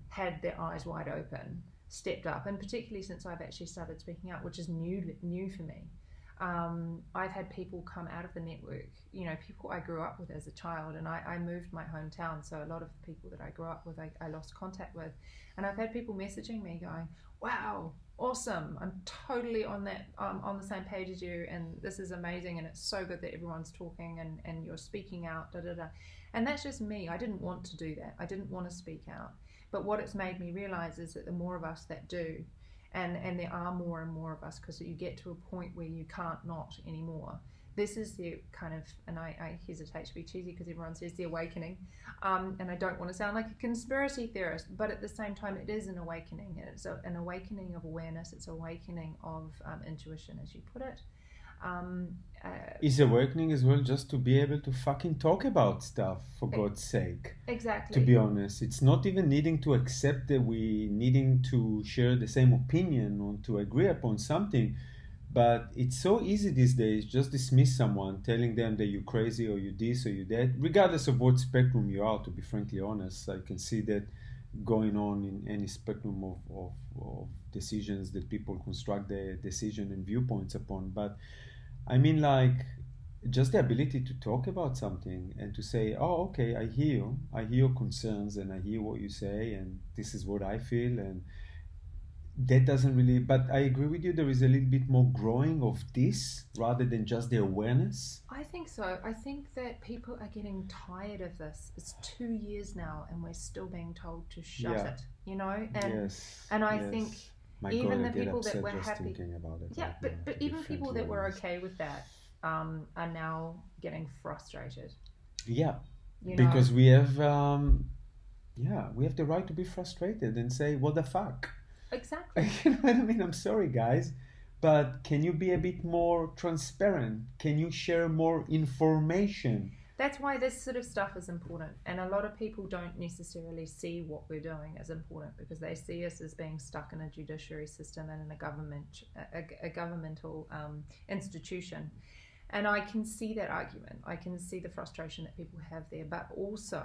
had their eyes wide open, stepped up, and particularly since I've actually started speaking out, which is new for me. I've had people come out of the network, people I grew up with as a child, and I moved my hometown, so a lot of the people that I grew up with, I lost contact with, and I've had people messaging me going, wow, awesome, I'm totally on that, on the same page as you, and this is amazing, and it's so good that everyone's talking and you're speaking out, and that's just me. I didn't want to do that. I didn't want to speak out, but what it's made me realize is that the more of us that do, and there are more and more of us, because you get to a point where you can't not anymore. This is the kind of, and I hesitate to be cheesy because everyone says the awakening, and I don't want to sound like a conspiracy theorist, but at the same time it is an awakening. It's an awakening of awareness, it's an awakening of intuition, as you put it. Is awakening as well just to be able to fucking talk about stuff, for God's sake. Exactly. To be honest, it's not even needing to accept that we needing to share the same opinion or to agree upon something, but it's so easy these days just dismiss someone, telling them that you're crazy or you this or you that, regardless of what spectrum you are. To be frankly honest, I can see that going on in any spectrum of decisions that people construct their decision and viewpoints upon. But I mean, like, just the ability to talk about something and to say, oh, okay, I hear your concerns and I hear what you say and this is what I feel, that doesn't really, but I agree with you, there is a little bit more growing of this rather than just the awareness. I think so. I think that people are getting tired of this. It's 2 years now and we're still being told to shut Yeah. it, you know? And Yes. and I yes. think My even God, I the get people that upset were just happy. thinking about it Yeah, right but now, but to be even people that were frankly okay with that are now getting frustrated. honest. Yeah, You know? because we have we have the right to be frustrated and say, what the fuck? Exactly. You know what I mean? I'm sorry, guys, but can you be a bit more transparent? Can you share more information? That's why this sort of stuff is important, and a lot of people don't necessarily see what we're doing as important because they see us as being stuck in a judiciary system and in a governmental institution. And I can see that argument. I can see the frustration that people have there, but also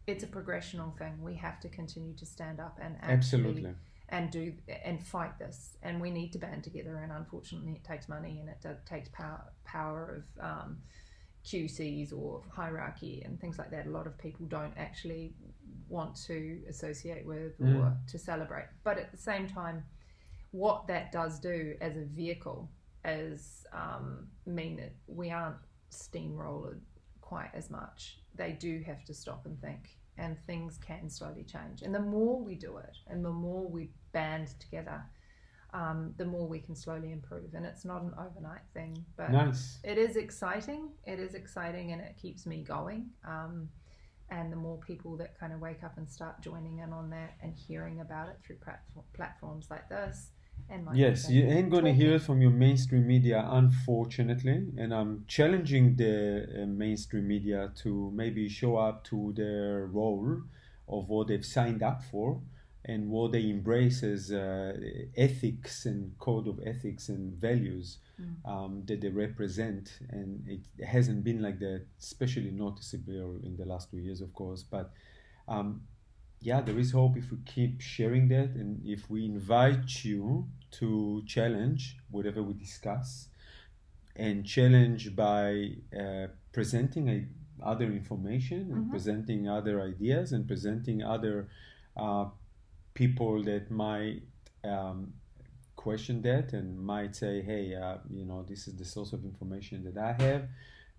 it's a progressional thing. We have to continue to stand up and actually Absolutely. and fight this. And we need to band together. And unfortunately, it takes money and it takes power of QCs or hierarchy and things like that. A lot of people don't actually want to associate with or to celebrate. But at the same time, what that does do as a vehicle is mean that we aren't steamrolled quite as much. They do have to stop and think, and things can slowly change. And the more we do it and the more we band together, the more we can slowly improve. And it's not an overnight thing, but Nice. it is exciting. It is exciting and it keeps me going. And the more people that kind of wake up and start joining in on that and hearing about it through platforms like this. And like Yes, you ain't going to hear it from your mainstream media, unfortunately. And I'm challenging the mainstream media to maybe show up to their role of what they've signed up for and what they embrace as ethics and code of ethics and values that they represent. And it hasn't been like that, especially noticeable in the last 2 years, of course. But there is hope if we keep sharing that and if we invite you to challenge whatever we discuss and challenge by presenting other information and presenting other ideas and presenting other people that might question that and might say, hey, this is the source of information that I have.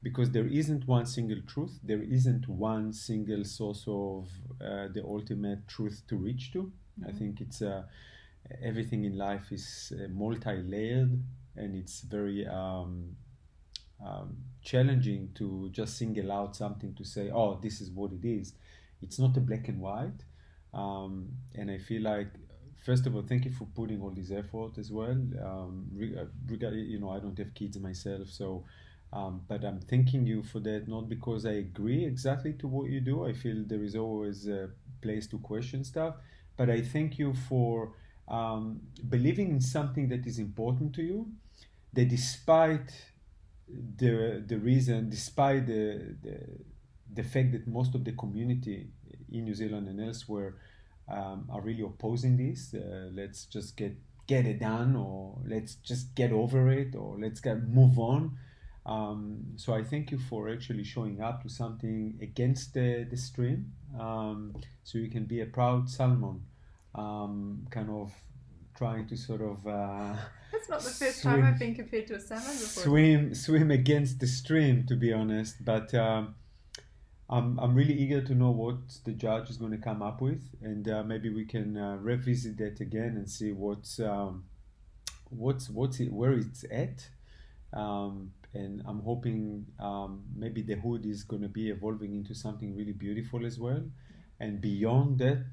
Because there isn't one single truth, there isn't one single source of the ultimate truth to reach to. I think it's everything in life is multi-layered, and it's very challenging to just single out something to say, oh, this is what it is. It's not a black and white, and I feel like, first of all, thank you for putting all this effort as well. I don't have kids myself, so. But I'm thanking you for that, not because I agree exactly to what you do. I feel there is always a place to question stuff. But I thank you for believing in something that is important to you, that despite the reason, despite the fact that most of the community in New Zealand and elsewhere are really opposing this, let's just get it done, or let's just get over it, or let's move on. So I thank you for actually showing up to something against the stream, so you can be a proud salmon, kind of trying to sort of that's not the first time I've been compared to a salmon before. Swim against the stream, to be honest. But I'm really eager to know what the judge is going to come up with, and maybe we can revisit that again and see where it's at. And I'm hoping maybe the hood is going to be evolving into something really beautiful as well. And beyond that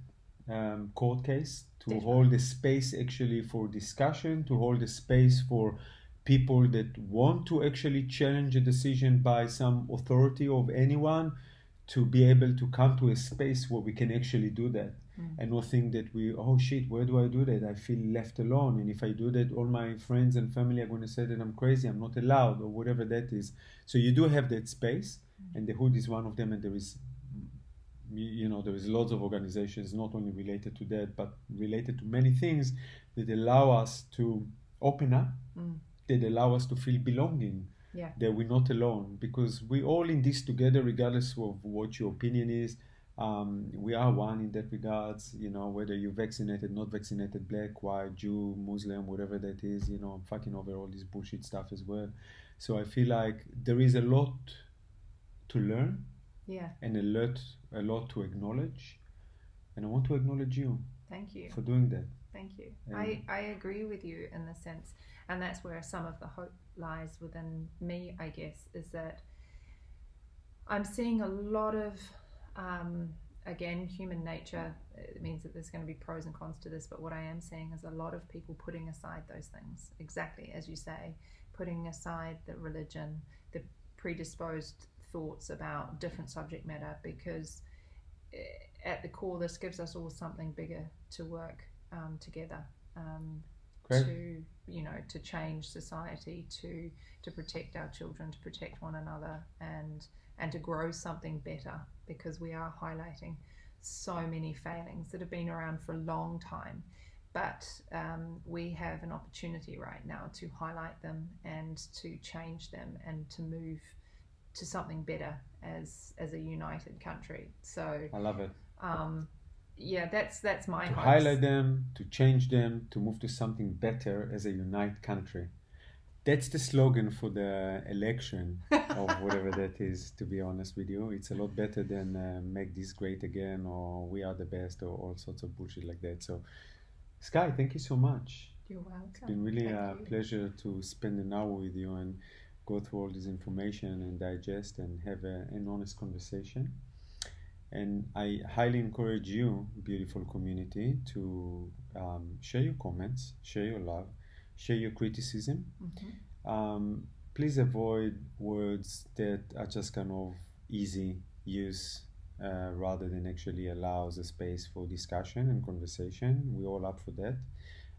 court case, to hold a space actually for discussion, to hold a space for people that want to actually challenge a decision by some authority of anyone, to be able to come to a space where we can actually do that. And not think that oh shit, where do I do that? I feel left alone. And if I do that, all my friends and family are going to say that I'm crazy, I'm not allowed, or whatever that is. So you do have that space, and the hood is one of them. And there is, there is lots of organizations, not only related to that, but related to many things that allow us to open up, that allow us to feel belonging. That we're not alone, because we're all in this together, regardless of what your opinion is. We are one in that regards, whether you're vaccinated, not vaccinated, black, white, Jew, Muslim, whatever that is, I'm fucking over all this bullshit stuff as well. So I feel like there is a lot to learn, and a lot to acknowledge, and I want to acknowledge you. Thank you for doing that. Thank you. I agree with you in the sense, and that's where some of the hope lies within me, I guess, is that I'm seeing a lot of again, human nature. It means that there's going to be pros and cons to this, but what I am seeing is a lot of people putting aside those things, exactly as you say, putting aside the religion, the predisposed thoughts about different subject matter, because at the core this gives us all something bigger to work together to change society, to protect our children, to protect one another, and to grow something better, because we are highlighting so many failings that have been around for a long time, but we have an opportunity right now to highlight them and to change them and to move to something better as a united country. So I love it. That's my to hopes. Highlight them, to change them, to move to something better as a united country. That's the slogan for the election of whatever that is, to be honest with you. It's a lot better than make this great again, or we are the best, or all sorts of bullshit like that. So Skye, thank you so much. You're welcome. It's been really a pleasure to spend an hour with you and go through all this information and digest and have an honest conversation. And I highly encourage you, beautiful community, to share your comments, share your love, share your criticism. Please avoid words that are just kind of easy use rather than actually allows a space for discussion and conversation. We're all up for that,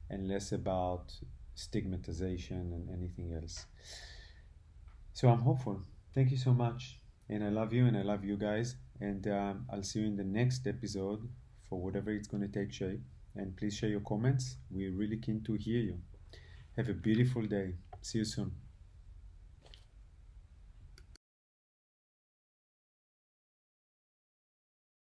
and less about stigmatization and anything else. So I'm hopeful. Thank you so much. And I love you, and I love you guys. And I'll see you in the next episode for whatever it's going to take shape. And please share your comments. We're really keen to hear you. Have a beautiful day. See you soon.